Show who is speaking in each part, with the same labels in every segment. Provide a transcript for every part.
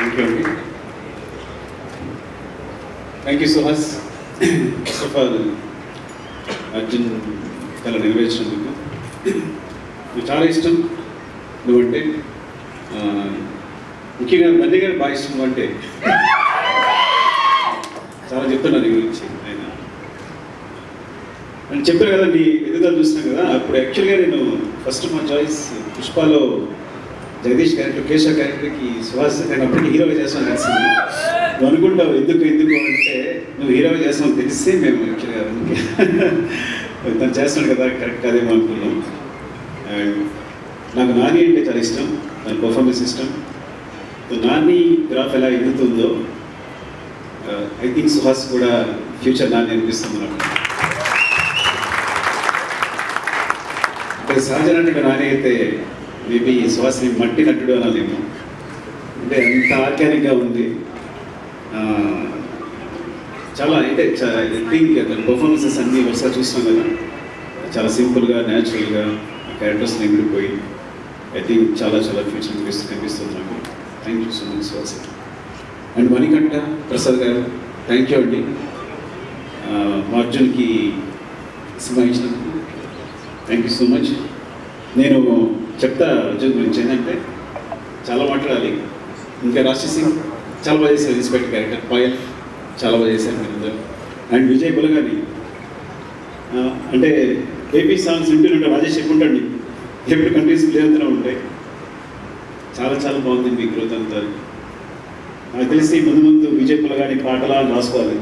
Speaker 1: Thank you అండి. Thank you Suhas. First of all Arjun చాలా నెరవేర్చినందుకు నాకు చాలా ఇష్టం నువ్వంటే. ముఖ్యంగా నంది గారు బాగా ఇష్టం అంటే చాలా చెప్తున్నాను నీ గురించి. ఆయన నేను చెప్పాను కదా, నీ ఎదుగుదల చూసినాను కదా. అప్పుడు యాక్చువల్గా నేను ఫస్ట్ మా చాయిస్ పుష్పలో జగదీష్ క్యారెక్టర్, కేశవ క్యారెక్టర్కి సుహాస్ నేను అప్పటికి హీరోగా చేస్తాను కలిసింది. నువ్వు అనుకుంటావు ఎందుకు అంటే నువ్వు హీరోగా చేస్తావు తెలిస్తే మేము యాక్చువల్గా తను చేస్తున్నాడు కదా కరెక్ట్ అదేమో అనుకున్నాం. అండ్ నాకు నాని అంటే చాలా ఇష్టం, దాని పర్ఫార్మెన్స్ ఇష్టం. నాని గ్రాఫ్ ఎలా ఎదుగుతుందో ఐ థింక్ సుహాస్ కూడా ఫ్యూచర్ నాని అనిపిస్తుంది నాకు. ఇక్కడ సహజ నటుడు నాని అయితే మేబీ సుహాస్ని మట్టి నటుడు అనాలేమో. అంటే అంత ఆర్గానిక్గా ఉంది. చాలా అంటే ఐ థింక్ పర్ఫార్మెన్సెస్ అన్నీ వరుసగా చూస్తున్నాం కదా, చాలా సింపుల్గా న్యాచురల్గా క్యారెక్టర్స్ని ఎగిరిపోయి ఐ థింక్ చాలా చాలా ఫ్యూచర్ కనిపిస్తుంది నాకు. Thank you so much Suhas. And Manikanta Prasad గారు థ్యాంక్ యూ అండి. మా అర్జున్కి సినిమా ఇచ్చినందుకు థ్యాంక్ యూ సో మచ్. నేను చెప్తా అర్జున్ గురించి ఏంటంటే చాలా మాట్లాడాలి. ఇంకా రాశి సింగ్ చాలా బాగా చేశారు, ఇన్స్పెక్టర్ క్యారెక్టర్. పాయల్ చాలా బాగా చేశారు మీరందరూ. అండ్ విజయ్ బులగాని అంటే ఏపీ సాంగ్స్ వింటుంటే రాజేష్ చెప్పుంటాడు, ఎప్పుడు కంట్రీస్ ప్లే అవుతూనే ఉంటాయి. చాలా చాలా బాగుంది మీ గ్రోత్ అంతా. నాకు తెలిసి ముందు ముందు విజయ్ బులగాని పాటలా అని రాసుకోవాలి,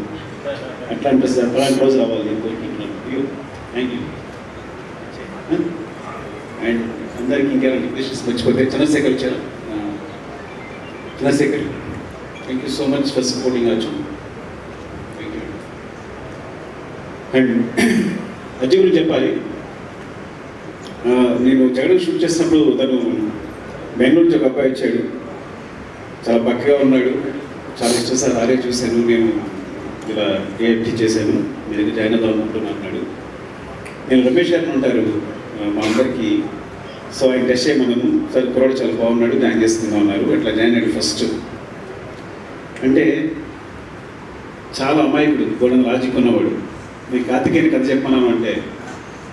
Speaker 1: అట్లా అనిపిస్తుంది. అట్లాంటి రోజు రావాలి నేను కోరుకుంటున్నాను. Thank you. అండ్ అందరికీ ఇంకేమైనా రిక్వెషన్స్ మర్చిపోతే చంద్రశేఖర్ వచ్చారు. Chandrashekar thank you so much for supporting Arjun. Thank you. And Arjun గురించి చెప్పాలి. నేను జగన్ షూట్ చేసినప్పుడు తను బెంగళూరు నుంచి ఒక అబ్బాయి వచ్చాడు, చాలా పక్కగా ఉన్నాడు. చాలా ఇష్టం సార్, ఆరే చూశాను, నేను ఇలా ఏఎఫ్టీ చేశాను, మీ దగ్గర జాయిన్ అవుదాం అనుకుంటున్నాను అన్నాడు. నేను రమేష్ గారిని ఉంటారు మా అందరికీ, సో ఆయన టెస్ట్ చేయమన్నాను. సార్ కుర్రాడు చాలా బాగున్నాడు, జాయిన్ చేసుకుందాం అన్నారు. అట్లా జాయిన్ అయ్యాడు. ఫస్ట్ అంటే చాలా అమాయకుడు, గోడన లాజిక్ ఉన్నవాడు. మీ కార్తికేయని కథ చెప్పమన్నాను అంటే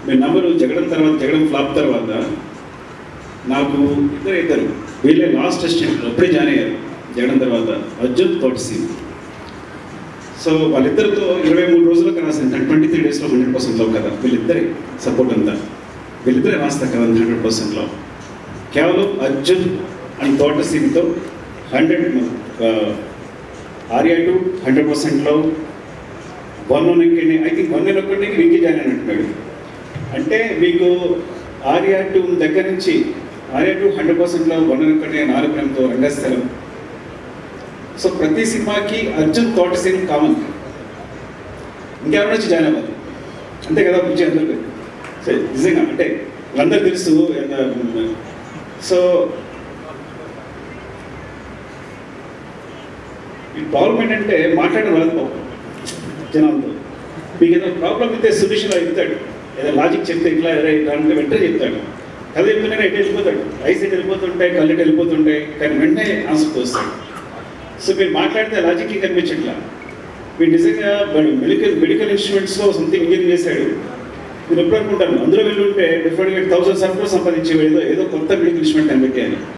Speaker 1: మీరు నంబరు జగడం తర్వాత, జగడం ఫ్లాప్ తర్వాత నాకు ఇద్దరు వీళ్ళే లాస్ట్ అసిస్టెంట్ అప్పుడే జాయిన్ అయ్యారు జగడం తర్వాత, అర్జున్ తోటసీ. సో వాళ్ళిద్దరితో 23 రోజులకు రాశాను, 23 డేస్లో 100% కదా. వీళ్ళిద్దరే సపోర్ట్ అంతా, వీళ్ళిద్దరే రాస్తారు కదా 100%లో. కేవలం అర్జున్ అండ్ తోటసీతో 100 ఆర్యా 100%లో 1 ఎక్కడిని ఐ థింక్ 1 ఒక్కడికి వెంకీ జాయిన్ అని అంటున్నాడు. అంటే మీకు ఆర్యా 2 దగ్గర నుంచి ఆర్యా 2 100%లో 1 ఒక్కటి 4 ప్రేమతో రంగస్థలం. సో ప్రతి సినిమాకి అర్జున్ తోటసీన్ కామన్, ఇంకెవరి నుంచి జాయిన్ అవ్వాలి అంతే కదా పిచ్చి అందరికీ. సో నిజంగా అంటే వాళ్ళందరూ తెలుసు. సో ఈ ప్రాబ్లం ఏంటంటే మాట్లాడడం రాదు జనాలతో. మీకు ఏదైనా ప్రాబ్లం అయితే సొల్యూషన్ అవుతాడు, ఏదో లాజిక్ చెప్తే ఇట్లా అంటే వెంటనే చెప్తాడు. కథ చెప్తూనే ఎటు వెళ్ళిపోతాడు, ఐస్ ఎటు వెళ్ళిపోతుంటాయి, కళ్ళు ఎటు వెళ్ళిపోతుంటాయి, కానీ వెంటనే ఆన్సర్ వస్తాడు. సో మీరు మాట్లాడితే లాజిక్కి కనిపించట్లా. మీరు నిజంగా మెడికల్ ఇన్స్ట్రుమెంట్స్లో సంథింగ్ ఇంజనీరింగ్ చేశాడు. మీరు ఎప్పుడు అనుకుంటాను అందులో వెళ్ళి ఉంటే డెఫినెట్గా 1000 సంపాదించేవాడు, ఏదో కొత్త మెడికల్ ఇన్స్ట్రుమెంట్ కనిపెట్టాను.